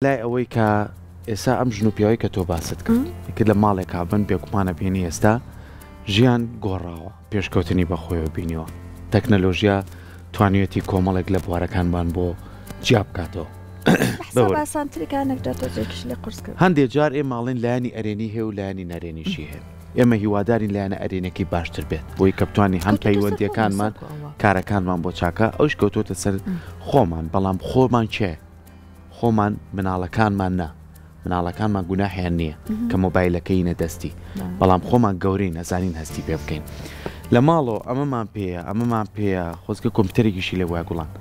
لای ئەوەی کە ئێستا ئەم ژنوپیەوەی کە تۆ باست کرد لە ماڵێک کابن بێگومانە بینی ئێستا ژیان گۆڕاوە پێشکەوتنی بەخۆیەوە بینیوە تەکنەلۆژیا توانیەتی کۆمەڵێک لە بوارەکانمان بۆ جیا بکاتەوە هەندێک جار ئێ ماڵین لایانی ئەرێنی هەیە و لایانی نەرێنیشی هەیە ئێمە هیوادارین لایەنە ئەرێنێکی باشتر بێت بۆی کە بتوانین هەم پەیوەندیەکانمان کارەکانمان بۆ چاکە ئەوش کەوتۆتە سەر خۆمان بەڵام خۆمان چێ خۆمان مناڵەکانمان نا مناڵەکانمان گوناحیان نییە کە مۆبایلەکەی نەدەستی بەڵام خۆمان گەورەی نەزانین هەستی پێ بکەین لە ماڵەوە ئەمەمان پێەیە خۆزگە کۆمپیوتەرێکیشی لە وای گوڵان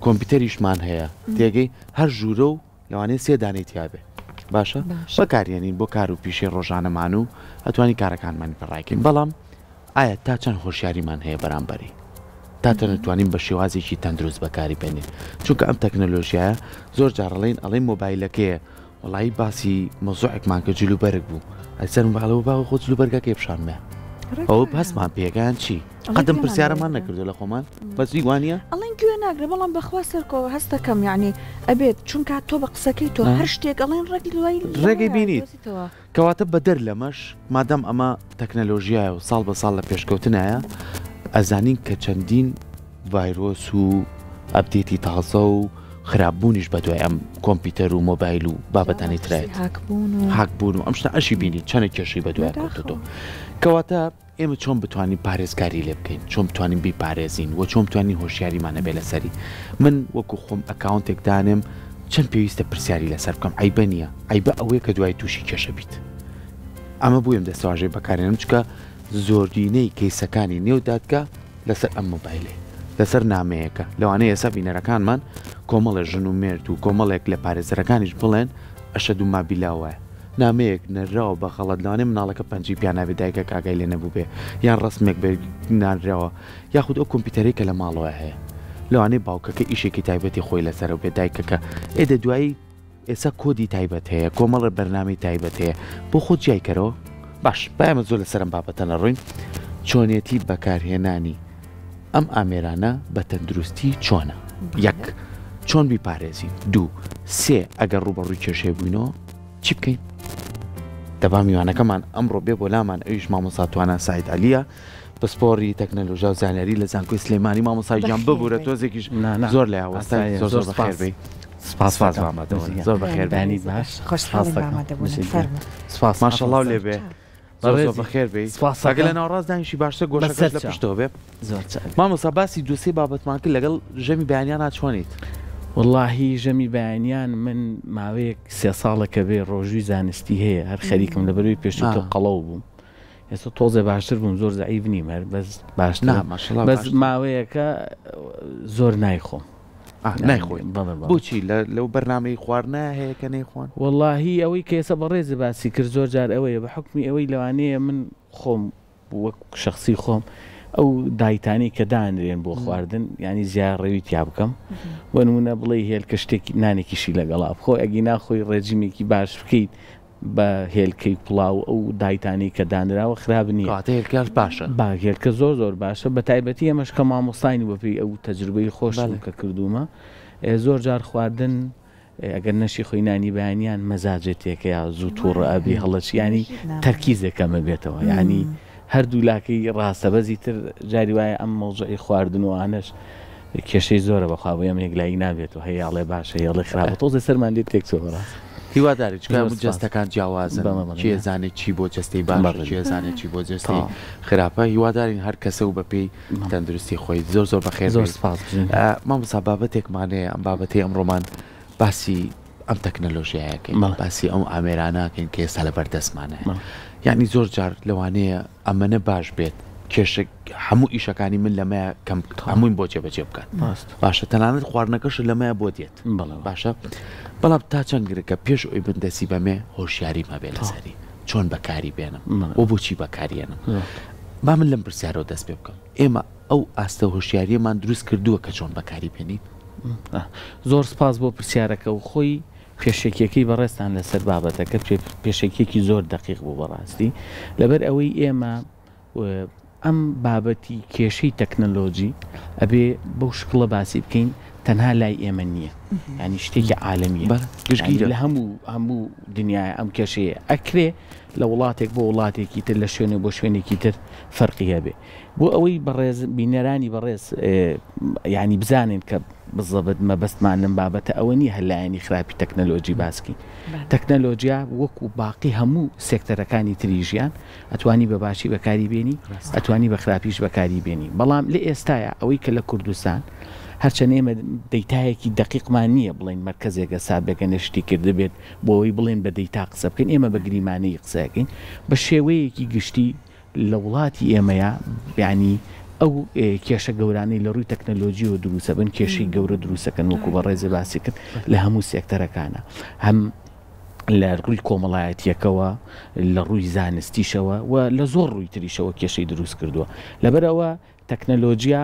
کۆمپیوتەریشمان هەیە تێگەی هەر ژوورە و لەوانەیە سێ دانەی تیاابێ باشە بەکارێنین بۆ کار و پیشەی ڕۆژانەمان و ئەتوانی کارەکانمانی پڕایکەین بەڵام ئایا تا چەند هۆشیاریمان هەیە بەرامبەری تا دەتوانین بە شێوازێکی تەندروست بەکاری بێنین چونکە ئەم تەکنەلۆژیایە زۆر جارڕڵین ئەڵێن مۆبایلەکەیە وڵی باسی مۆزوعێکمان کە جلوبەرگ بوو ئەسەر باڵەوە باوە خۆ جلوبەرگەکە بشانمە ئەوە هەستمان پێگەیان چی قەدەم پرسیارەمان نەکردو لە خۆمان بەزوی وانە ئەڵێن گوێ ناگرێ بەڵام بەخوا سەرکەوە هەستەکەم یعنی ئەبێت چونکە تۆ بە قسەکەی تۆ هەر شتێک ئەڵێن ڕێگەی بینیت کەواتە بە دەر لەمەش مادەم ئەمە تەکنەلۆژیایە و ساڵ بە ساڵ لە پێشکەوتنایە ئەزانین کە چەندین ڤایرۆس و ئەپدێتی تازە و خراپبوونیش بە دوای ئەم کۆمپیوتەر و مۆبایل و بابەتانی ترایت حەکبوون و ئەم شتە ئەشی بینیت چەنە کێشی بە دوای کەوتۆ کەواتە ئێمە چۆن بتوانین پارێزگاری لێ بکەین چۆن بتوانین بیپارێزین و چۆن بتوانین هۆشیاریمانە بێ لەسەری من وەکو خۆم ئەکاونتێک دانم چەند پێویستە پرسیاری لەسەر بکەم ئەیبە نییە ئەیبە ئەوەیە کە دوای تووشی کێشە بیت ئەمە بوویم دەستەواژەی بەکارێنم چکە زۆرینەی کەیسەکانی نێودادگا لەسەر ئەم مۆبایلێ لەسەر نامەیەەکە لەوانەیە ئێستا بینەرەکانمان کۆمەڵە ژن و مێرد و کۆمەڵێک لە پارێزەرەکانیش بڵێن ئەشە دوو مابیلاوە نامەیەک نەراوە بە خەڵەت لەوانێ مناڵەکە پەنجی پیاناوێت دایکە کاگای لێ نەبوو بێ یان ڕستمێک نانراوە یاخود ئەو کۆمپیوتەرێک کە لە ماڵەوە هەیە لەوانەیە باوکەکە ئیشێکی تایبەتی خۆی لەسەرەوە بێ دایکەکە ئێدە دوایی ئێستا کۆدی تایبەت هەیە کۆمەڵە بەرنامەی تایبەت هەیە بۆ خۆ جیایکەرەوە باش بایمە زۆر لەسەرم بابەتە نەڕۆین چۆنێتی بەکارهێنانی ئەم ئامێرانە بە تەندروستی چۆنە یەک چۆن بیپارێزین دوو سێ ئەگەر ڕوبەڕووی کێشەیە بووینەوە چی بکەین دەبا میوانەکەمان ئەمڕۆ بێ بۆ لامان ئەویش مامۆساتوانە سعید عەلیە پسپۆری تەکنەلۆژیا و زانیاری لە زانکۆی سلێمانی مامۆسای جان ببوورە تۆزێکیش زۆر لە هاوەستای زۆر بەخێر بێ سپاس زۆر بەخێر بێنی باش سپاس ماشەڵڵا لێ بێ زۆر بەخێر بێ ساگە لە ناوەڕاست دانیشی باشتر گۆشەکەش لە پشتەوە بێ مامۆستا باسی دووسێ بابەتمان کرد لەگەڵ ژەمی بەیانیان ناچوانیت واللهی ژەمی بەیانیان من ماوەیەک سێ ساڵەکە بێ ڕۆژووی زانستی هەیە هەر خەریکم لە بەروی پێشتۆ قەڵەو بووم ئێستا تۆزێ باشتر بووم زۆر زەعیف نیم هەر بەس باشتر بەس ماوەیەکە زۆر نایخۆم نایخۆین بۆچی لەو بەرنامەی خواردنە هەیە کە نەیخۆن واللهی ئەوەی کە ئێستا بەڕێزە باسی کرد زۆر جار ئەوەیە بە حکمی ئەوەی لەوانەیە من خۆم وەک شخصی خۆم ئەو دایتانی کە دانرێن بۆ خواردن ینی زیاد ڕێوی تیا بکەم بۆ نمونە بڵێ هێلکە شتێکی نانێکیشی لەگەڵا بخۆ ئەگی ناخۆی ڕێجیمێکی باش بکەیت بە هێلکەی پڵاو ئەو دایتانی کە دانراوە خراپ نییە هێلکەش باشە هێلکە زۆر باشە بە تایبەتی ئەمەش کە مامۆستانی بەپێی ئەو تەجروبەی خۆشم کە کردومە زۆر جار خواردن ئەگەر نەشی خۆی نانی بەیانیان مەزاجێتێکە یا زوو تووڕە ئەبی هەڵەچ ینی تەرکیزێکەمە بێتەوە ینی هەردوو لاکەی ڕاستە بەزی تر جاری وایە ئەم مەوزوعی خواردن و ئانەش کێشەی زۆرە بەخوا بۆ ئەم یەکلایی نابێت و هەیەڵێ باشە هێڵی خراپە تۆزە سەرمان لێت تێکچەوە ڕاست هیواداری چکە جەستەکان جیاوازن چی زانێت چی بۆ جەستەی باش چی زانێت چی بۆ جەستی خراپە هیوادارین هەر کەسە و بەپێی تەندروستی خۆی زۆر بەخێر زۆر سپاس مامۆستا بابەتێکمانەیە ئەم بابەتی ئەمڕۆمان باسی ئەم تەکنەلۆژیایەکەین باسی ئەم ئامێرانەکەین کە ئێستا لە بەردەستمانە یعنی زۆر جار لەوانەیە ئەمەنە باش بێت کێشە هەموو ئیشەکانی من لەمەیە کەم هەمووی بۆ جێبەجێ بکات باشە تەنانەت خواردنەکەش لەمەیە بۆ دێت باشە بەڵام تا چەند گرکە پێش ئەوی بندەسی بەمێ هۆشیاری مەبێ لەسەری چۆن بەکاری بێنم بۆ بۆچی بەکارێنم با من لەم پرسیارەوە دەست پێ بکەم ئێمە ئەو ئاستە هۆشیاریەمان دروست کردووە کە چۆن بەکاری بێنین زۆر سپاس بۆ پرسیارەکە و خۆی پێشێکیەکەی بەڕێستان لەسەر بابەتەکە پێشێکێکی زۆر دقیق بوو بەڕاستی لەبەر ئەوەی ئێمە ئەم بابەتی کێشەی تەکنەلۆجی ئەبێ بەو شکڵە باسی بکەین تەنها لای ئێمە نییە ینی شتێکی عالمیە لە هەموو دنیای ئەم کێشەیە ئەکرێ لە وڵاتێک بۆ وڵاتێکی تر لە شوێنێ بۆ شوێنێکی تر فەرقی هەبێ بۆ ئەوەی بەڕێز بینەرانی بەڕێز ینی بزانین کە بزەبت مەبەستمان لەم بابەتە ئەوە نیە هەلایەنی خراپی تەکنەلۆجی باسکەین تەکنەلۆجیا وەکو باقی هەموو سێکتەرەکانی تری ژیان ئەتوانی بە باشی بەکاری بێنی ئەتوانی بە خراپیش بەکاری بێنی بەڵام لە ئێستاە ئەوەی کە لە کوردستان هەرچەند ئێمە دەیتایەکی دقیقمان نییە بڵین مرکزێکە سابێکە نشتی کرده بێت بۆ ئەوەی بڵێن بە دەیتا قسە بکەین ئێمە بە گریمانەی قسەکەین بە شێوەیەکی گشتی لە وڵاتی ئێمەیە یعنی ئەو کێشە گەورانەی لە ڕووی تەکنەلۆجی و دروستە بن کێشەی گەورە دروستەکەن وەکو بە ڕێزە باسی کرد لە هەموو سێکتەرەکانە هەم لە ڕووی کۆمەڵایەتیەکەوە لە ڕووی زانستیشەوە و لە زۆر ڕووی تریشەوە کێشەی دروست کردووە لەبەرەوە تەکنەلۆجیا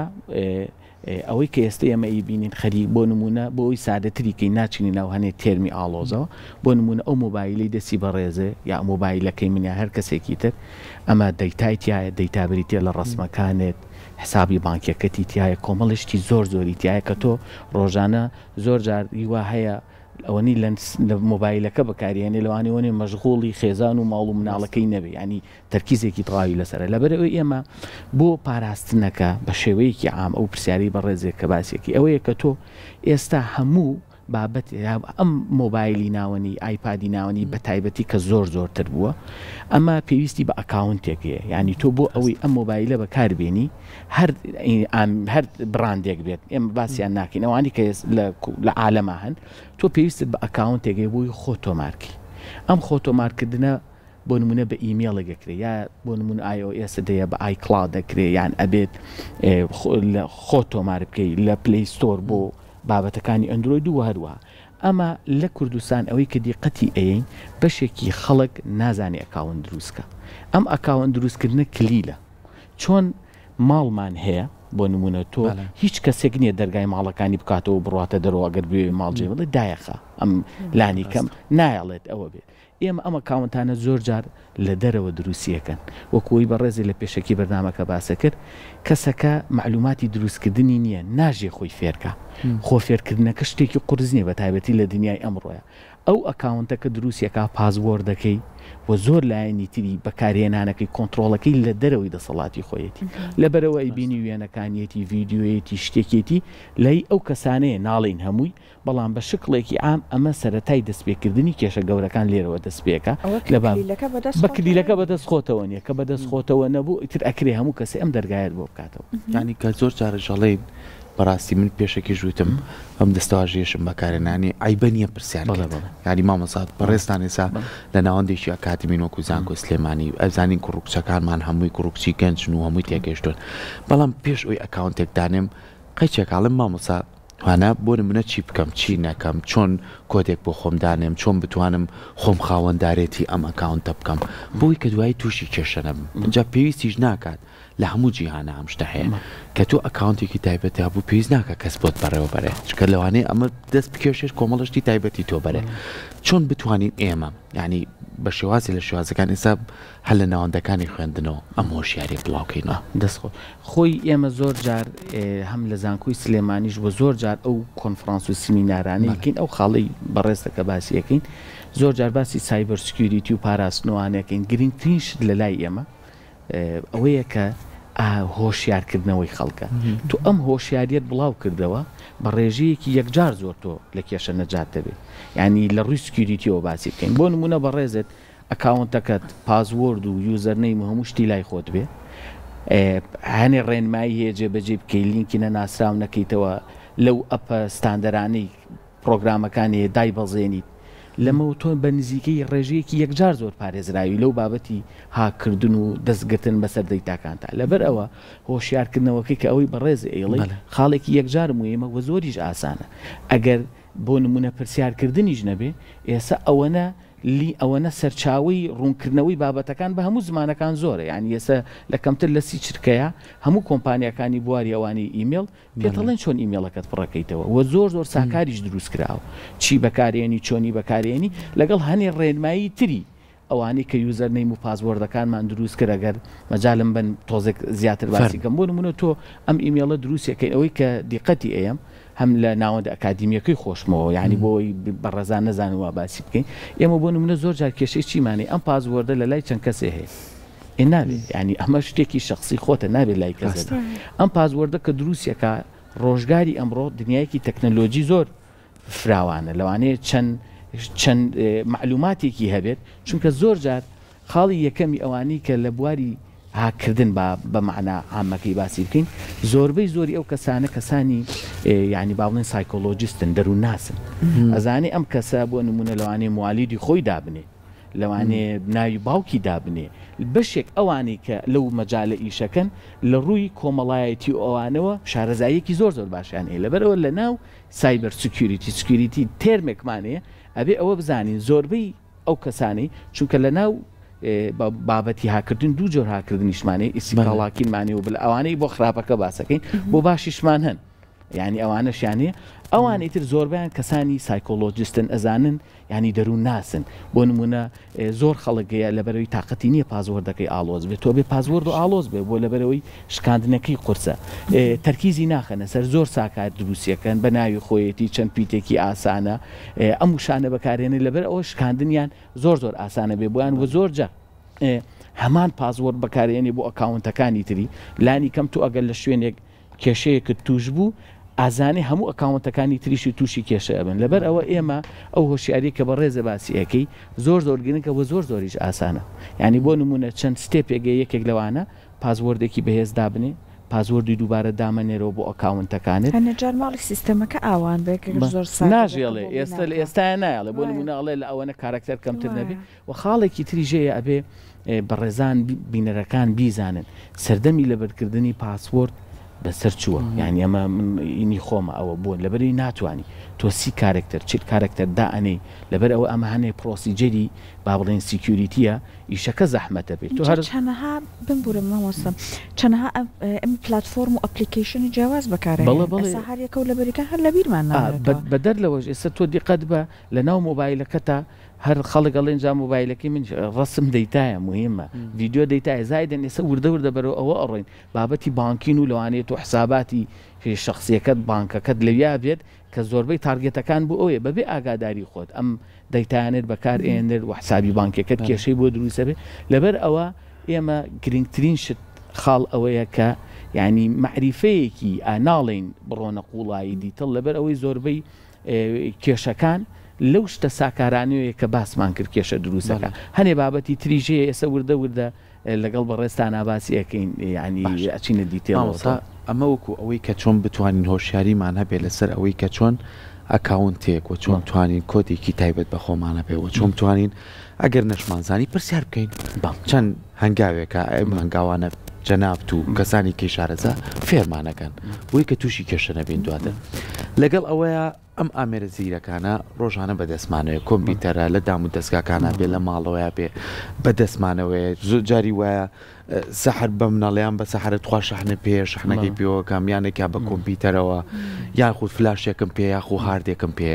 ئەوەی کە ئێستا ئێمە ئیبینین خەری بۆ نمونە بۆ ئەوی سادەتری کەی ناچینی ناو هەنێ تێرمی ئاڵۆزەوە بۆ نمونە ئەو مۆبایلی دەستی بە ڕێزێ یا مۆبایلەکەی منە هەر کەسێکی تر ئەمە دەیتایتیایە دەیتابریتە لە ڕسمەکانت حسابی بانکیەکەتی تایە کۆمەڵشتی زۆر زۆری تایە کە تۆ ڕۆژانە زۆر جار هیوا هەیە ئەوەنی لە مۆبایلەکە بەکارێنێ لەوانەوەنێ مەشغوڵی خێزان و ماڵ و مناڵەکەی نەبێ ینی تەرکیزێکی تەواوی لەسەر لەبەرەوەی ئێمە بۆ پاراستنەکە بە شێوەیەکی عام ئەو پرسیاری بە ڕێزێک کە باسێکی ئەوەیە کە تۆ ئێستا هەموو بابەت ئەم مۆبایلی ناوەنی ئایپادی ناوەنی بە تایبەتی کە زۆر زۆرتر بووە ئەمە پێویستی بە ئەکاونتێکەیە ینی تۆ بۆ ئەوەی ئەم مۆبایلە بەکاربێنی هەر براندێک بێت ئێمە باسییان ناکەین ئەوانی کە لە عالەما هەن تۆ پێویستت بە ئەکاونتێکی بۆی خۆتۆمارکی ئەم خۆتۆمارکردنە بۆ نمونە بە ئیمێڵە دەکرێت یا بۆ نمونە iOS دەیە بە iCloud دەکرێت یان ئەبێت خۆتۆمار بکەی لە پلی ستۆر بۆ بابەتەکانی ئەندروید و هەروە ئەمە لە کوردستان ئەوەی کە دیقەتی ئەین بەشێکی خەڵک نازانێ ئەکاون دروستکە ئەم ئەکاون دروستکردنە کلیلە چۆن ماڵمان هەیە بۆ نمونە تۆ هیچ کەسێک نییە دەرگای ماڵەکانی بکاتەوە بڕاتە دەرەوە ئەگەر بێ ماڵجێ بڵێ دایەخە ئەم لانی کەم نایڵێت ئەوە بێت ئێمە ئەمە کاونتانە زۆر جار لە دەرەوە دروستیەکەن وەکوی بە ڕێزی لە پێشکی بەرنامەکە باسە کرد کەسەکە معلوماتی دروستکردنی نییە ناژێ خۆی فێرکە خۆ فێرکردنەکە شتێکی قورس نییە بە تایبەتی لە دنیای ئەمڕۆیە ئەو ئەکاونتەکە دروستیەکە پاسوۆردەکەی و زۆر لایەنی تری بەکارهێنانەکەی کۆنتترۆڵەکەی لە دەرەوەی دەسەڵاتی خۆیەتی لەبەرەوە ئەیبینی وێنەکانیەتی ڤیددیوەیەتی شتێکێتی لای ئەو کەسانەیە ناڵین هەمووی بەڵام بە شکڵێکی عام ئەمە سەرەتای دەستپێکردنی کێشە گەورەکان لێرەوە دەستپێکە بە کلیلەکە بەدەستخۆتەوە نیە کە بەدەستخۆتەوە نەبوو ئیتر ئەکرێ هەموو کەسی ئەم دەرگایت بۆ بکاتەوە ینی کە زۆر جارە ژەڵێ بەڕاستی من پێشێکی ژوتم ئەم دەستەواژێشم بەکارێنانی ئایبە نییە پرسیار یاری مامەسات بەڕێستان ێسا لە ناوەندێکی ئەکاتیمین وەکو زانکۆ سلێمانی ئەزانین کوڕکچەکانمان هەمووی کوڕکچی گەنجن و هەمووی تێگەشتون بەڵام پێش ئەوی ئەکاونتێک دانێم قەیچێکاڵم مامۆسا وانە بۆ نمونە چی بکەم چی نەکەم چۆن کۆدێک بۆ خۆم دانێم چۆن بتوانم خۆم خاوەنددارێتی ئەم ئەکاونتە بکەم بۆی کە دوای تووشی کێشە نەبم اینجا پێویستیش ناکات لە هەموو جیهانە ئەم شتە هەیە کە تۆ ئەکاونتێکی تایبەتی هەبوو پێویست ناکە کەس بۆت بەڕێوە بەرێ چکە لەوانەیە ئەمە دەست بکێشێش کۆمەڵشتی تایبەتی تۆ بەرێ چۆن بتوانین ئێمە ینی بە شێوازی لە شێوازەکان ئێستا هەل لە ناوەندەکانی خوێندنەوە ئەم هۆشیاری بڵاوکەینەوە دەستخۆ خۆی ئێمە زۆر جار هەم لە زانکۆی سلێمانیش بۆ زۆر جار ئەو کۆنفرانس و سیمینارانەیەکەین ئەو خاڵی بەڕێستەکە باسیەکەین زۆر جار باسی سایبەر سکیوریتی و پاراستنەوانەکەین گرنگترینش لە لای ئێمە ئەوەیە کە هۆشیارکردنەوەی خەڵکە تو ئەم هۆشیاریت بڵاو کردەوە بە ڕێژەیەکی یەکجار زۆر تۆ لە کێشە نەجات دەبێت ینی لە ڕووی سکیوریتیەوە باسی بکەین بۆ نمونە بە ڕێزت ئەکاونتەکەت پاسوۆرد و یوزەرنەیم هەموو شتی لای خۆت بێ هەنێ ڕێنمایی هەیە جێبەجێ بکەی لینکی نەناسراو نەکەیتەوە لەو ئەپە ستاندەرانەی پرۆگرامەکانی دای بەڵزێنیت لەمە تۆ بە نزیکەی ڕێژەیەکی یەکجار زۆر پارێزراوی لەو بابەتی هاکردن و دەستگرتن بەسەر دەیتاکانتا لەبەر ئەوە هۆشیارکردنەوەکەی کە ئەوەی بەڕێز ئێڵی خاڵێکی یەکجار موێمە وە زۆریش ئاسانە ئەگەر بۆ نمونە پرسیارکردنیش نەبێ ئێستا ئەوەنە سەرچاوی ڕوونکردنەوەی بابەتەکان بە هەموو زمانەکان زۆرە یعنی ئێستا لە کەمتر لە 30 چرکەیە هەموو کۆمپانیەکانی بواری ئەوانی ئیمێل پێدەڵێن چۆن ئیمێلەکەت پڕەکەیتەوە و زۆر ساکاریش دروست کراوە چی بەکارێنی چۆنی بەکارێنی لەگەڵ هەنێ ڕێنمایی تری ئەوانی کە یوزەرنەیم و پاسوۆردەکانمان دروست کرد ئەگەر مەجالم بن تۆزێک زیاتر باسی کەم بۆ نمونە تۆ ئەم ئیمێلە دروستیەکەی ئەوەی کە دیقەتی ئەم هەم لە ناوەندە ئەکادیمیەکەی خۆشمەوە یعنی بۆی بەڕێزان نەزانوا باسی بکەین ئێمە بۆ نمونە زۆر جار کێشەی چیمانێ ئەم پازوەردە لە لای چەند کەسێ هەیە نابێت ینی ئەمە شتێکی شخصی خۆتە نابێت لای کەسەدا ئەم پازوەردە کە دروستیەکە ڕۆژگاری ئەمڕۆ دنیایەکی تەکنەلۆجی زۆر فراوانە لەوانەیە چەند معلوماتێکی هەبێت چونکە زۆر جار خاڵی یەکەمی ئەوانی کە لە بواری هاکردن بە معنا عامەکەی باسی بکەین زۆربەی زۆری ئەو کەسانە کەسانی ینی با بڵێن سایکۆلۆجیستن دەروون ناسن ئەزانێ ئەم کەسە بۆ نمونە لەوانەیە موالیدی خۆی دابنێ لەوانەیە ناوی باوکی دابنێ بەشێک ئەوانەی کە لەو مەجالە ئیشەکەن لە ڕووی کۆمەڵایەتی ئەوانەوە شارەزاییەکی زۆر باشیان هەیە لەبەرەوە لە ناو سایبەر سکیوریتی تێرمێکمانەیە ئەبێ ئەوە بزانین زۆربەی ئەو کەسانی چونکە لە ناو بابەتی هاکردن دوو جۆر هاکردنیشمانەیە ئیسیکاڵاکیمانێ و بل ئەوانەی بۆ خراپەکە باسەکەین بۆ باشیشمان هەن ینی ئەوانەشیانەیە ئەوانەی تر زۆربیان کەسانی سایکۆلۆجیستن ئەزانن ینی دەروون ناسن بۆ نمونە زۆر خەڵکەیە لەبەرەوەی تااقەتی نییە پازوەردەکەی ئالۆز بێت تۆ بێ پازوەرد و ئالۆز بێ بۆ لەبەرەوەی شکاندنەکەی قورسە تەرکیزی ناخەنە سەر زۆر ساکات دروستیەکەن بە ناوی خۆیەتی چەند پیتێکی ئاسانە ئەم وشانە بەکارێنێ لەبەر ئەوە شکاندنیان زۆر ئاسانە بێ بۆیان و زۆرجە هەمان پازوەرد بەکارێنێ بۆ ئەکاونتەکانی تری لانی کەم تو ئەگەر لە شوێنێک کێشەیەکت توش بوو ئازانێ هەموو ئەکاونتەکانی تریشی تووشی کێشە ئەبن لەبەر ئەوە ئێمە ئەو هۆشیاری کە بە ڕێزە باسیەکەی زۆر گرنگکە بۆ زۆریش ئاسانە ینی بۆ نمونە چەند ستێپێگە یەکێک لەوانە پازوەردێکی بەهێز دابنێ پازوەردی دووبارە دامەنێرەوە بۆ ئەکاونتەکانت هەنێجار ماڵی سیستەمەکە ئاوان بێ زۆر ناژێڵێ ئێستا نایڵێ بۆ نمونەڵێ لە ئەوەنە کارکتەر کەمتر نەبێ و خاڵێکی تریژەیە ئەبێ بەڕێزان بینەرەکان بیزانن سەردەمی لەبەرکردنی پاسپۆرت بەسەر چووە یعنی ئەمە ئینی خۆمە ئەوە بوون لەبەری ناتوانانی تۆسی کارکتەر چیت کارکتەر دائنەی لەبەر ئەوە ئەمە هەنێ پرۆسیجەری با بڵێن سیکیوریتیە ئیشەکە زەحمەتە بێت تۆ هەر چەنەها بمبورم مامۆستا چەنەها ئەم پلتفۆرم و ئەپلیکیشنی جیاواز بەکارە هەریەکە و لەبەریکە هەر لە بیرمان بەدەر لەوەش ئێستا تۆ دیقەت بە لە ناو مۆبایلەکەتە هەر خەڵک ئەڵێنجا مۆبایلەکەی من ڕسم دەیتایە مهمە ڤیددیو دەیتای زایدن ئێستا وردە بەرەوە ئەوە ئەڕۆین بابەتی بانکین و لەوانێت و حساباتی شخصیەکەت بانکەکەت لەویا بێت کە زۆربەی تارگێتەکان بۆ ئەوەیە بەبێ ئاگاداری خۆت ئەم دەیتانێت بەکار ئێنر و حسابی بانکەکەت کێشەی بۆ دروستە بێت لەبەر ئەوە ئێمە گرنگترین شت خاڵ ئەوەیە کە ینی معریفەیەکی ناڵین بڕۆنە قوڵایی دیتڵ لەبەر ئەوەی زۆربەی کێشەکان لەو شتە ساکارانەیە کە باسمان کرد کێشە دروستەکە هەنێ بابەتی تریژەیە ئێستا وردە لەگەڵ بەڕێستان ئاباسی ئەەکەین ینی ئەچینە دیتێڵەوە ئەمە وەکو ئەوەی کە چۆن بتوانین هۆشیاریمان هەبێ لەسەر ئەوەی کە چۆن ئەکاونتێک و چۆن توانین کۆدێکی تایبەت بە خۆمانە پێوە چۆن توانین ئەگەر نەشمانزانی پرسیار بکەین چەند هەنگاوێکە ئەم هەنگاوانە جەنابت و کەسانی کێشارەزە فێرمانەکەن بۆی کە تووشی کێشە نەبین دواتر لەگەڵ ئەوەیە ئەم ئامێرە زیرەکانە ڕۆژانە بەدەستمانەوە کۆمپیوتەرە لە دام و دەستگاکانە بێ لە ماڵەوەیە بێ بەدەستمانەوەی زۆر جاری وایە سەحر بە منەڵیان بە سەحرت خوا شەحنە پێ شەحنەکەی پێوە کامیانێکیا بە کۆمپیوتەرەوە یاخود فلاشێکم پێ یاخو هاردێکم پێ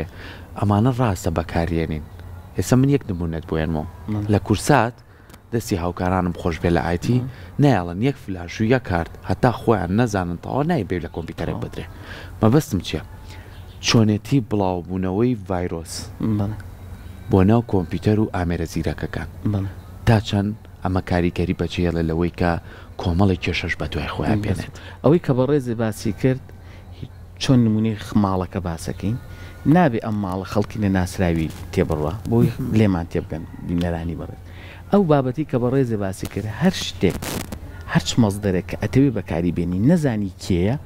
ئەمانە ڕاستە بەکارێنین ئێستا من یەک نمونەت بۆێنمەوە لە کورسات دەستی هاوکارانم خۆش بێ لە ئایتی نایڵن یەک فلاش و یەک کارت هەتا خۆیان نەزانن تەوا نایبێ لە کۆمپیوتەرێک بدرێ مەبەستم چییە؟ چۆنێتی بڵاوبوونەوەی ڤایرۆس بۆ ناو کۆمپیوتەر و ئامێرە زیرەکەکان تا چەند ئەمە کاریگەری بەجێڵە لەوەی کە کۆمەڵی کێشەش بە دوای خۆیان بێنێت ئەوەی کە بە ڕێزی باسی کرد چۆن نمونەی ماڵەکە باسەکەین نابێ ئەم ماڵە خەڵکی لە ناسراوی تێبڕوە بۆی لێمان تێبگەن بینەرانی بڕێت ئەو بابەتی کە بە ڕێزی باسی کرد هەر شتێک هەرچ مەزدەرێک کە ئەتەوێ بەکاری بێنی نەزانی کێیە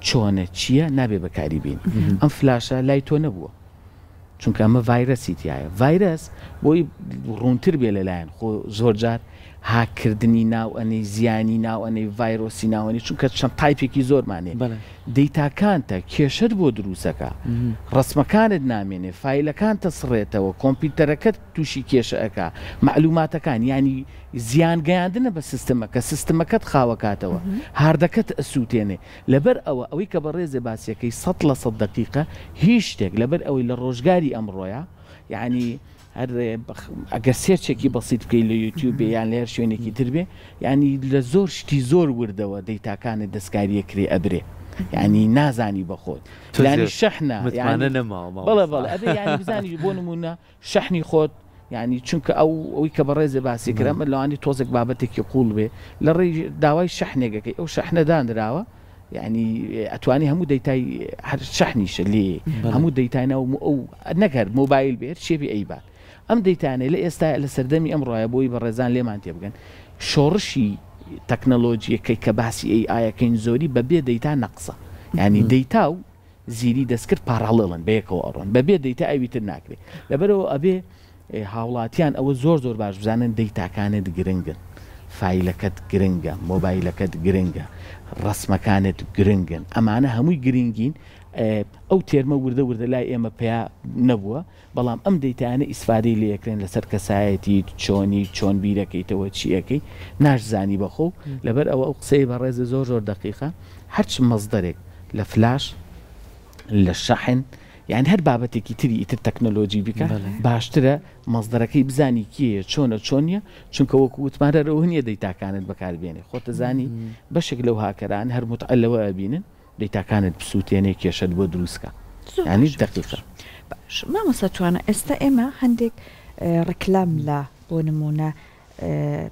چۆنە چییە نابێ بەکاری بین ئەم فلاشە لای تۆ نەبووە چونکە ئەمە ڤایرەسی تایە ڤایرەس بۆی ڕوونتر بێ لەلایەن خۆ زۆرجار هاکردنی ناو ئەنەی زیانی ناو ئەنەی ڤایرۆسی ناوەنی چونکە چەند تایپێکی زۆرمانێ دەیتاکانتە کێشت بۆ دروستەکە ڕسمەکانت نامێنێ فیلەکانتە سڕێتەوە کۆمپیوتەرەکەت تووشی کێشەکە معلوماتەکان ینی زیان گەیاندنە بە سیستەمەکە سیستەمەکەت خاوەکاتەوە هاردەکەت ئەسووتێنێ لەبەر ئەوەی کە بە ڕێزێ باسیەکەی 100% دقیقە هیچ شتێک لەبەر ئەوەی لە ڕۆژگاری ئەمڕۆیە یعنی ئەگەر سێرچێکی بەسیت بکەی لە یوتیوب یان لێر شوێنێکی تر بێ ینی لە زۆر شتی زۆر وردەوە دەیتاکانت دەستکاریە کرێ ئەبرێ يعني نازانی بەخۆت ینی شەحنە بەڵێ ئەبێ ینی بزانی بۆ نمونە شەحنی خۆت ینی چونکە ئەوی کە بەڕێزێ باسی کرا من لەوانی تۆزێک بابەتێکی قوڵ بێ لە ڕێی داوای شەحنێکەکەی ئەو شەحنە دانراوە ینی ئەتوانی هەموو دەیتای شەحنیشە لێ هەموو دەیتانەوە ئەو نەکرد مۆبایل بێت شێبی ئەیبات ئەم دەیتانێ لە ئێستا لە سەردەمی ئەم ڕایە بۆی بە ڕێزان لێمان تێ بگەن شۆڕشی تەکنەلۆجیەکەی کە باسی ئایەکەین زۆری بەبێ دەیتا نەقسە ینی دەیتا و زیری دەستکرد پاڕەڵێڵن بەیەکەوە ئەڕۆن بەبێ دەیتا ئەویتر ناکرێت لەبەرەوە ئەبێ هاوڵاتیان ئەوە زۆر باش بزانن دەیتاکانت گرنگن فایلەکەت گرنگە مۆبایلەکەت گرنگە ڕسمەکانت گرنگن ئەمانە هەمووی گرنگین ئەو تێرمە وردە لای ئێمە پێیا نەبووە بەڵام ئەم دەیتانە ئیسفادەی لێکرێن لەسەر کەسایەتی چۆن بیرەکەیتەوە چیەکەی ناشزانی بەخۆ لەبەر ئەوە ئەو قسەی بەڕێزە زۆر دقیقە هەرچ مەزدەرێک لە فلاش لە شەحن یعنی هەر بابەتێکی تری ئیتر تەکنەلۆجی بکە باشترە مەزدەرەکەی بزانی کیە چۆنە چونکە وەکو وتمانەرەوە نییە دەیتاکانت بەکاربێنێ خۆتە زانی بەشێک لەو هاکەران هەر متعەلەوە ئەبینن دەیتاکانت بسووتێنێ کێشت بۆ دروستکە ینی دقیقە مامۆستا توانە ئێستا ئێمە هەندێک ڕکلام لە بۆ نمونە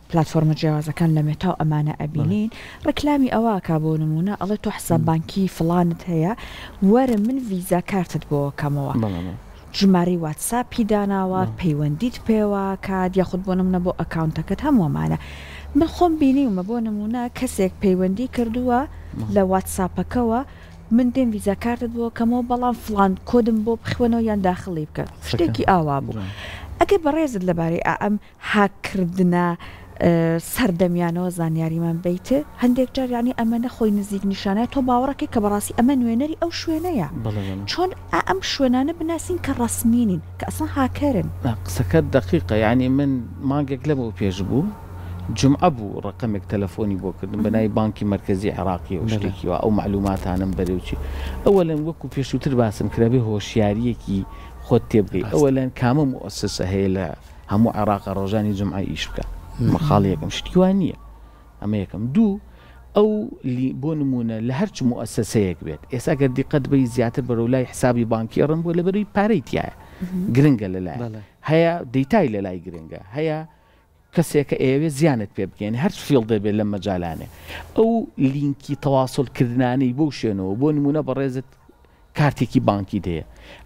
پلتفۆرمە جیاوازەکان لە مێتاو ئەمانە ئەبینین ڕکلامی ئەوە کا بۆ نمونە ئەڵێ تۆ حساب بانکی فڵانت هەیە وەرە من ڤیزا کارتت بۆ کەمەوە ژماری واتساپی داناوە پەیوەندیت پێوە کات یاخود بۆ نمونە بۆ ئەکاونتەکەت هەمووەمانە من خۆم بینیومە بۆ نمونە کەسێک پەیوەندی کردووە لە واتساپەکەەوە من دێم ڤیزا کارتت بۆ کەمەوە بەڵام فڵان کۆدم بۆ بخوێنەوە یان داخڵی بکە شتێکی ئاوا بوو ئەگەر بەڕێزت لەبارەی ئەم هاکردنە سەردەمیانەوە زانیاریمان بیتە هەندێک جاریانی ئەمەنە خۆی نزیک نیشانە تۆ باوەڕەکەی کە بەڕاستی ئەمە نوێنەری ئەو شوێنەیە چۆن ئەم شوێنانە بناسین کە ڕسمینین کە ئەسڵ هاکەرن قسەکە دقیقە ینی من مانگێک لەمەوە پێش بوو جمعە بوو ڕقمێک تەلەفۆنی بۆ کردن بەنای بانکی مرکزی عێراقی و شتێکیوە ئەو معلوماتانم بەرەوچی ئەوەلەن وەکو پێشووتر باسم کرابێ هۆشیاریەکی خۆت تێبگەی ئەوەلەن کامە مؤسسە هەیە لە هەموو عێراق ڕۆژانی جمعە ئیش بکە مەخاڵ یەکەم شتیوان نییە ئەمە یەکەم دوو ئەو بۆ نمونە لە هەرچ مؤسسەیەک بێت ئێستا گەر دیقەت بەی زیاتر بەرەو لای حسابی بانکی ڕن بۆ لەبەرەوەی پارەی تایە گرنگە لەلای هەیە دەیتای لەلای گرنگە هەیە کەسێکە ئێوێ زیانت پێ بکەین هەر فیڵ دەبێت لە مەجالانێ ئەو لینکی تەواصلکردنانی بۆ شوێنەوە بۆ نمونە بەڕێزت کارتێکی بانکی دەیە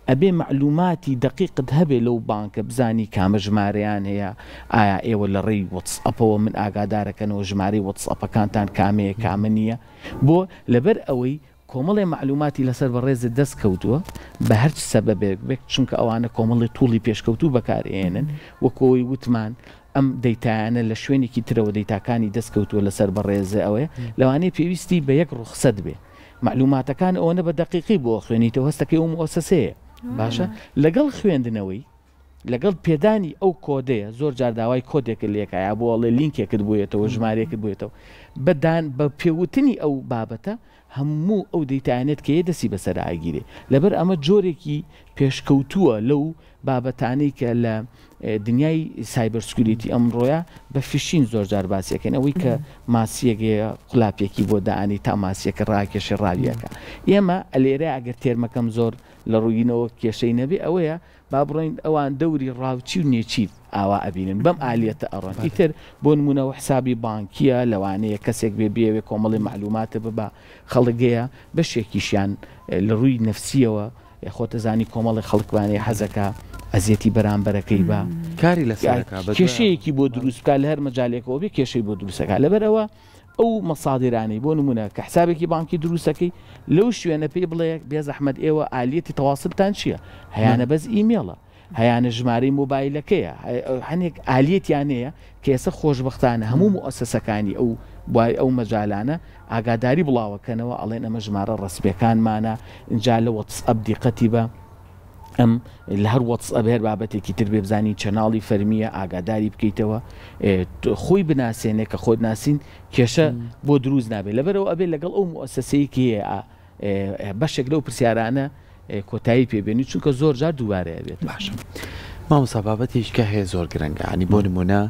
ئەبێ معلوماتی دقیقت هەبێ لەو بانکە بزانی کامە ژمارەیان هەیە ئایا ئێوە لە ڕێی وەتسئەپەوە من ئاگادارەکەنەوە ژمارەی وەتسئەپەکانتان کامەیە کامە نییە بۆ لەبەر ئەوەی کۆمەڵی معلوماتی لەسەر بەڕێزت دەست کەوتووە بە هەرچ سەبەبێک بێت چونکە ئەوانە کۆمەڵی توڵی پێشکەوتوو بەکارهێنن وەکۆی وتمان ئەم دەیتانە لە شوێنێکی ترەوە دەیتاکانی دەستکەوتووە لەسەر بەڕێزە ئەوەیە لەوانەیە پێویستی بە یەک ڕوخسەت بێ معلوماتەکان ئەوەنە بە دقیقی بۆ خوێنیتەوە هەستەکەی ئەو مؤسسەیە باشە لەگەڵ خوێندنەوەی لەگەڵ پێدانی ئەو کۆدەیە زۆر جار داوای کۆدێکە لێکایە بۆ ئەڵێ لینکێکت بوویێتەوە ژمارەیەکت بووێتەوە بەدان بە پێوتنی ئەو بابەتە هەموو ئەو دەیتانێت کە دەسی بەسەر ئاگیرێ لەبەر ئەمە جۆرێکی پێشکەوتووە لەو بابەتانەی کە لە دنیای سایبەرسکوریتی ئەمڕۆیە بە فیشین زۆر جار باسیەکەن ئەوەی کە ماسیەکەیە قولاپێکی بۆ داانی تا ماسیەکە ڕاکێشی ڕاویەکە ئێمە ئەلێرە ئەگەر تێرمەکەم زۆر لە ڕووینەوە کێشەی نەبێ ئەوەیە با بڕۆین ئەوان دەوری ڕاوچی و نێچیت ئاوا ئەبینن بەم ئالیەتە ئەڕۆن ئیتر بۆ نمونەوە حسابی بانکیە لەوانەیە کەسێک بێوێ کۆمەڵی معلوماتە ببا خەڵگەیە بەشێکیشیان لە ڕووی نەفسیەوە خۆتە زانی کۆمەڵی خەڵکوانەیە حەزەکە ئەزیەتی بەرامبەرەکەی بە کاری لە کێشەیەکی بۆ دروستکە لە هەر مەجالێکەوە بێ کێشەی بۆ دروستەکە لەبەرەوە ئەو مەسادرانەی بۆ نمونە کە حسابێکی بانکی دروستەکەی لەو شوێنە پێی بڵێ بێز ئەحمەد ئێوە ئالیەتی تەواصلتان چییە هەیانە بەس ئیمێڵە هەیانە ژمارەی مۆبایلەکەیە هەنێک ئالیەتیانەیە کە ئێستا خۆشبەختانە هەموو مؤسسەکانی ئەو مەجالانە ئاگاداری بڵاوەکەنەوە ئەڵێن ئەمە ژمارە ڕسمیەکانمانە اینجا لە وەتسئەپ دیقەتی بە ئەم لە هەر وەتسئەپ هەر بابەتێکی تر بێ بزانی چەناڵی فەرمیە ئاگاداری بکەیتەوە خۆی بناسێنێ کە خۆت ناسین کێشە بۆ دروست نابێت لەبەرەوە ئەبێت لەگەڵ ئەو مؤسسەیەکی هەیە بەشێک لەو پرسیارانە کۆتایی پێبێنی چونکە زۆر جار دووبارەیە بێت باشە مامۆستا بابەتێککە هەیە زۆر گرنگە ینی بۆ نمونە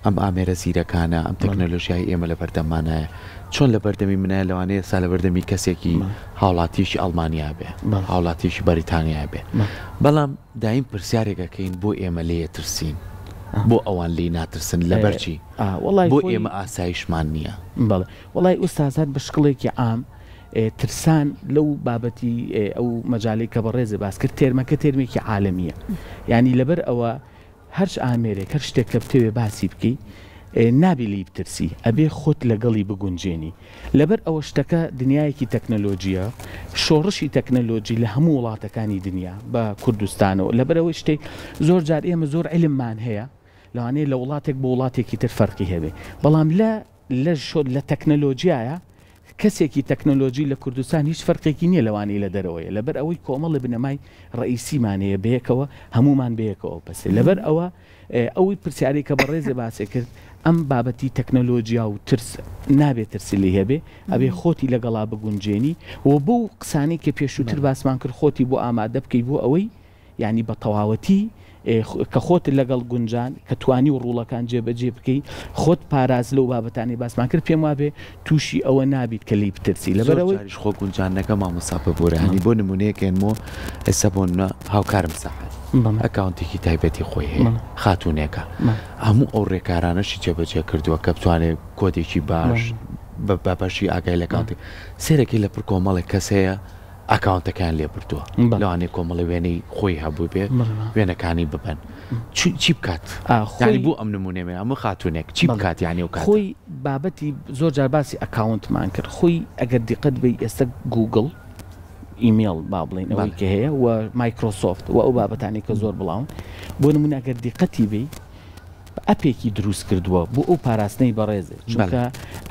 ئەم ئامێرە زیرەکانە ئەم تەکنەلۆژیای ئێمە لە بەردەمانایە چۆن لە بەردەمی منە لەوانەیە سا لە بەردەمی کەسێکی هاوڵاتیشی ئەڵمانیا بێ هاوڵاتیشی بەریتانیا بێ بەڵام دایم پرسیارێکەکەین بۆ ئێمە لێ ترسین بۆ ئەوان لی ناترسن لەبەرچی بۆ ئێمە ئاسایشمان نییە بەڵێ وڵی ئوستازات بە شکڵێکی عام ترسان لەو بابەتی ئەو مەجاالەی کە بە ڕێزە باس کرد تێرمەکە تێرمێکی عالەمیە ینی لەبەر ئەوە هەرش ئامێرێک هەر شتێک کە بتەوێ باسی بکەی نابی لی بترسی ئەبێ خۆت لەگەڵی بگونجێنی لەبەر ئەوە شتەکە دنیایەکی تەکنەلۆجیە شۆڕشی تەکنەلۆجی لە هەموو وڵاتەکانی دنیا بە کوردستانەوە لەبەرەوەی شتێک زۆر جار ئێمە زۆر علممان هەیە لەوانەیە لە وڵاتێک بۆ وڵاتێکی تر فەرقی هەبێ بەڵام لە تەکنەلۆجیایە کەسێکی تەکنەلۆجی لە کوردستان هیچ فەرقێکی نییە لەوانەیە لە دەرەوەیە لەبەر ئەوەی کۆمەڵی بنەمای ڕئیسیمانەیە بەیەکەوە هەمومان بەیەکەوە پسێ لەبەر ئەوە ئەوەی پرسیاری کە بە ڕێزێ باسێ کرد ئەم بابەتی تەکنەلۆجیا و ترس نابێت ترسی لێ هەبێ ئەبێ خۆتی لەگەڵا بگونجێنی و بۆ قسانەی کە پێشووتر باسمان کرد خۆتی بۆ ئامادە بکەی بۆ ئەوەی ینی بە تەواوەتی کە خۆت لەگەڵ گونجان کە توانی و ڕوڵەکان جێبەجێ بکەی خۆت پاراز لەو بابەتانی باسمان کرد پێم وابێ تووشی ئەوە نابیت کە لی بترسی لەبەرەوەی خۆ گونجانەکە مامۆستا ببوورانی بۆ نمونەیەکێنمۆ ئێستا بۆ هاوکارم ساحت ئەکاونتێکی تایبەتی خۆی هەیە خاتونێکە هەموو ئەو ڕێکارانەشی جێبەجێ کردووە کە بتوانێت کۆدێکی باش بە بەشی ئاگای لە کاونتی سێرەکەی لە پڕ کۆمەڵێک کەس هەیە ئەکاونتەکان لێ بردووە لەوانەیە کۆمەڵی وێنەی خۆی هەبوو بێ وێنەکانی ببن چی بکات خۆی بوو ئەم نمونێمە ئەمە خاتونێک چی بکات یانی و کات خۆی بابەتی زۆر جار باسی ئەکاونتمان کرد خۆی ئەگەر دیقەت بی ئێستا گوگل ئیمێل با بڵین ئەوەی کە هەیە و مایکرۆسۆفت و ئەو بابەتانی کە زۆر بڵاون بۆ نمونە ئەگەر دیقەتی بی ئەپێکی دروست کردووە بۆ ئەو پاراستنەی بەڕێزێ چونکە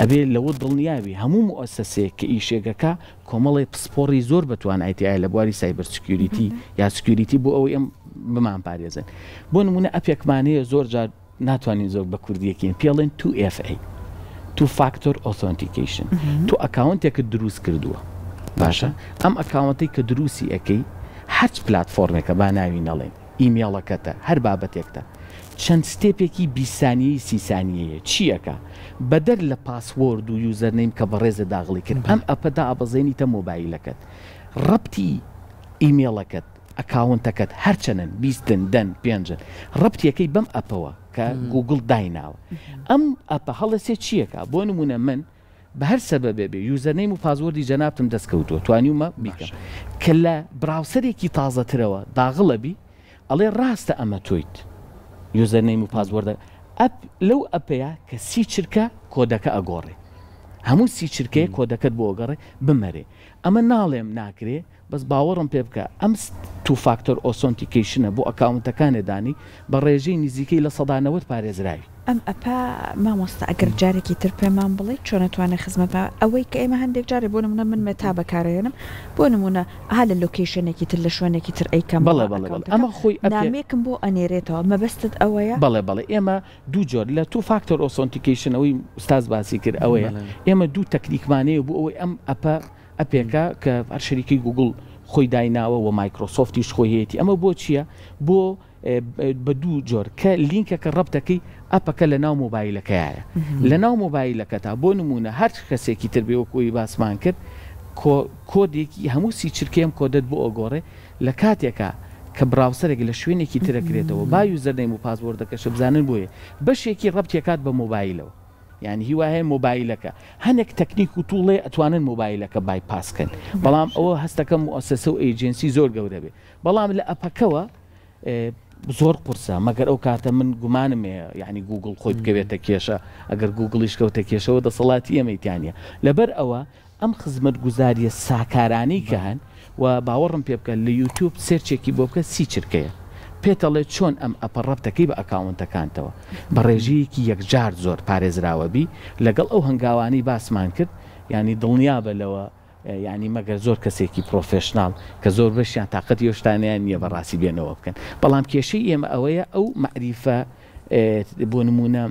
ئەبێ لەوە دڵنیاوی هەموو مؤسسەیەک کە ئیشێگەکە کۆمەڵی پسپۆڕی زۆر بەتوانایەتی لە بواری سایبەر سکیوریتی یا سکیوریتی بۆ ئەوەی ئەم بمان پارێزن بۆ نمونە ئەپێکمانەیە زۆر جار ناتوانین زۆر بە کوردیەکەین پێڵێن 2FA Two Factor Authentication تو ئەکاونتێکت دروست کردووە باشە ئەم ئەکاونتەی کە دروستی ئەەکەی هەرچ پلتفۆرمێکە با ناوی نەڵێن ئیمێڵەکەتە هەر بابەتێکتە چەند ستێپێکی 20 ثانیەی 30 ثانیەیە چیەکە بەدەر لە پاسوۆرد و یوزەرنەیم کە بە ڕێزە داغڵی کرد ئەم ئەپەدا ئابەزێنیتە مۆبایلەکەت ڕەبتی ئیمێڵەکەت ئەکاونتەکەت هەرچەنن 20 دەن 5 ڕەبتیەکەی بەم ئەپەوە کە گوگل دایناوە ئەم ئەپە هەڵەسێ چیەکە بۆ نمونە من بە هەر سەبەبێ بێ یوزەرنەیم و پازوەردی جەنابتم دەستکەوتووە توانیومە بیکەم کە لە براوسەرێکی تازەترەوە داغڵەبی ئەڵێ ڕاستە ئەمە تۆیت یوزەرنەیم و پازوەردە لەو ئەپەیە کە سی چرکە کۆدەکە ئەگۆڕێ هەموو سی چرکەیە کۆدەکەت بۆ ئەگەڕێ بمەرێ ئەمە ناڵێم ناکرێ بەس باوەڕم پێ بکە ئەم تو فاکتۆر ئۆسۆنتیکیشنە بۆ ئەکاونتەکانێدانی بە ڕێژەی نزیکەی لە 190 پارێزراوی ئەم ئەپا مامۆستا ئەگەر جارێکی تر پێمان بڵێ چۆن نتوانێت خزمەت ئەوەی کە ئێمە هەندێک جارێ بۆ نمونە من مێتا بەکارێنم بۆ نمونە ها لە لۆکیشنێکی تر لە شوێنێکی تر ئەیکەم ئەمە خۆی نامێکم بۆ ئەنێرێتەوە مەبەستت ئەوەیە بەڵێ ئێمە دوو جۆر لە تو فاکتۆر ئۆسۆنتیکیشنەوەی ئوستاز باسی کرد ئەوەیە ئێمە دوو تەکنیکمانەیە بۆ ئەوەی ئەم ئەپێکە کە هەر شەریکی گوگل خۆی دایناوە و مایکرۆسۆفتیش خۆی هەیەی ئەمە بۆ چییە بۆ بە دوو جۆر کە لینکەکە ڕەبتەکەی ئەپەکە لە ناو مۆبایلەکەیە لە ناو مۆبایلەکە تا بۆ نمونە هەر کەسێکی تر بێوەکوی باسمان کرد کۆدێکی هەموو سی چرکێم کۆدت بۆ ئۆگۆڕێ لە کاتێکە کە براوسەرێک لە شوێنێکی ترەکرێتەوە با یوزەرنەیم و پاسوۆردەکەش بزانن بۆیە بەشێکی ڕەبتێکات بە مۆبایلەوە یعنی هیوا هەیە مۆبایلەکە هەنێک تەکنیک و توڵێ ئەتوانن مۆبایلەکە بایپاسکەن بەڵام ئەوە هەستەکە مؤسسە و ئێجنسی زۆر گەورە بێ بەڵام لە ئەپەکەوە زۆر قورسە مەگەر ئەو کاتە من گومانم یعنی گوگل خۆی بکەوێتە کێشە ئەگەر گوگلیش کەوتە کێشەوە دەسەڵاتی ئەمەیتیانە لەبەر ئەوە ئەم خزمەت گوزاریە ساکارانەی کە هەن و باوەڕم پێ بکە لە یوتیوب سێرچێکی بۆ بکە سی چرکەیە پێتەڵێت چۆن ئەم ئەپە ڕەبتەکەی بە ئەکاونتەکانتەوە بە ڕێژەیەکی یەکجار زۆر پارێزراوەبی لەگەڵ ئەو هەنگاوانی باسمان کرد ینی دڵنیا بەلەوە ینی مەگەر زۆر کەسێکی پرۆفێشناڵ کە زۆر بەشیان تااقەتی هێشتانیان نییە بەڕاستی بێنەوە بکەن بەڵام کێشەی ئێمە ئەوەیە ئەو معریفە بۆ نمونە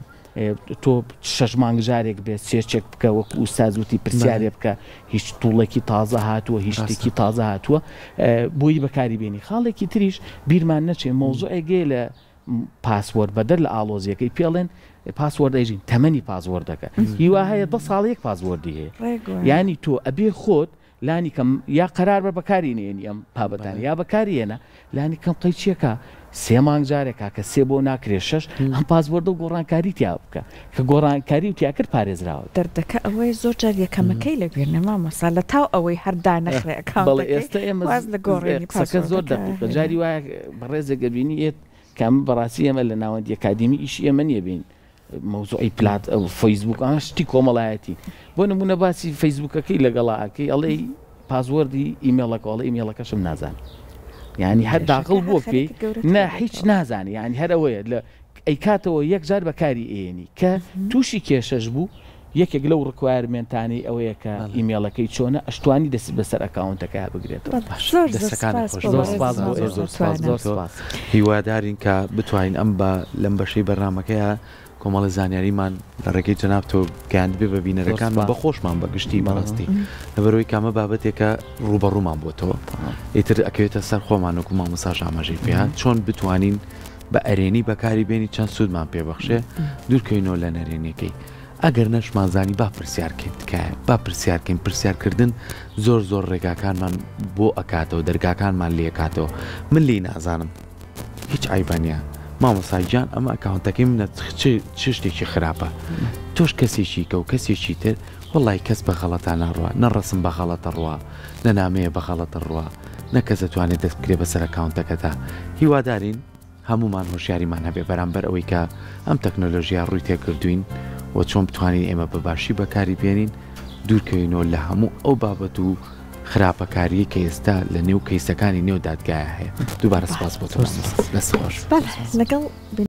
تۆ 6 مانگ جارێک بێت سێرچێک بکە وەکو ئوستازوتی پرسیارێ بکە هیچ توڵێکی تازە هاتووە هیچ شتێکی تازە هاتووە بۆی بەکاری بێنی خاڵێکی تریش بیرمان نەچێ مۆزوعێگێ لە پاسوەرد بەدەر لە ئالۆزیەکەی پێڵێن پاسوەرد ئەژین تەمەنی پاسوەردەکە هیوا هەیە 10 ساڵێک پاسوەردی هەیە ینی تۆ ئەبێ خۆت لانی کەم یا قەرار بە بەکاری نێنی ئەم پابەتان یا بەکارێنە لانی کەم قەیچیەکە 3 مانگ جارێکا کە 3 بۆ ناکرێ 6 ئەم پاسوەردە و گۆڕانکاری تیا بکە کە گۆڕانکاری و تیاکرد پارێزراوە دەردەکە ئەوەی زۆر جار یەکەمەکەی لە گوێنەما مەسا لە تاو ئەوەی هەردا نەخرێ بەڵێ ئێستا ئێمە لە گۆڕێنی قسەکە زۆر دقیقە جاری وایە بەڕێزێکە بینی ئێت کام بەڕاستی ئێمە لە ناوەندی ئەکادمی ئیشی ئێمە نییە بین مەوزوعی پلات ئەو فەیسبوک ئاشتی کۆمەڵایەتی بۆ نمونە باسی فەیسبوکەکەی لەگەڵاکەی ئەڵێ پاسوەردی ئیمێڵەکە ئەڵێ ئیمێڵەکەشم نازانم یعنی هەر داخڵ بۆ پێی نە هیچ نازانێ یعنی هەر ئەوەیە لە ئەیکاتەوە یەک جار بەکاری ئێنی کە تووشی کێشەش بوو یەکێک لەو ڕکوایرمێنتانی ئەوەیە کە ئیمێڵەکەی چۆنە ئەشتوانی دەست بەسەر ئەکاونتەکە بگرێتەوە هیوادارین کە بتوانین ئەم بە لەم بەشەی بەرنامەکەیە کۆمەڵە زانیاریمان لە ڕێگەی جەناب تۆ گەیاند بێ بە بینەرەکانمان بە خۆشمان بەگشتی بەڕاستی لەبەرەوەی کامە بابەتێکە ڕوبەڕوومان بۆتەوە ئیتر ئەکەوێتە سەر خۆمان وەکو مامۆساژ ئاماژەی پێیان چۆن بتوانین بە ئەرێنی بەکاری بێنی چەند سوودمان پێبەخشێ دوورکەوینەوە لە نەرێنیەکەی ئەگەر نەشمانزانی با پرسیارکەین تکایە با پرسیارکەین پرسیارکردن زۆر ڕێگاکانمان بۆ ئەکاتەوە دەرگاکانمان لێکاتەوە من لی نازانم هیچ ئایبانە مامۆساجان ئەمە ئەکاونتەکەی منە چ شتێکی خراپە تۆش کەسێکی کە و کەسێکی تر وڵی کەس بە غەڵەتە ناڕوە نەڕسم بە غەڵەتە ڕوە نەنامەیە بە غەڵەتە ڕوە نەکەس دەتوانێت دەست بکرێ بەسەر ئەکاونتەکەدا هیوادارین هەمومان هۆشیاریمان هەبێ بەرامبەر ئەوەی کە ئەم تەکنۆلۆژیا ڕووی تێکردوین و چۆن بتوانین ئێمە بەباشی بەکاری بێنین دوورکەوینەوە لە هەموو ئەو بابەت و خراپەکاریە کە ئێستا لە نێو کەیسەکانی نێو دادگایە هەیە دووبارە سپاس بۆ تۆ لەسەر خۆش لەگەڵ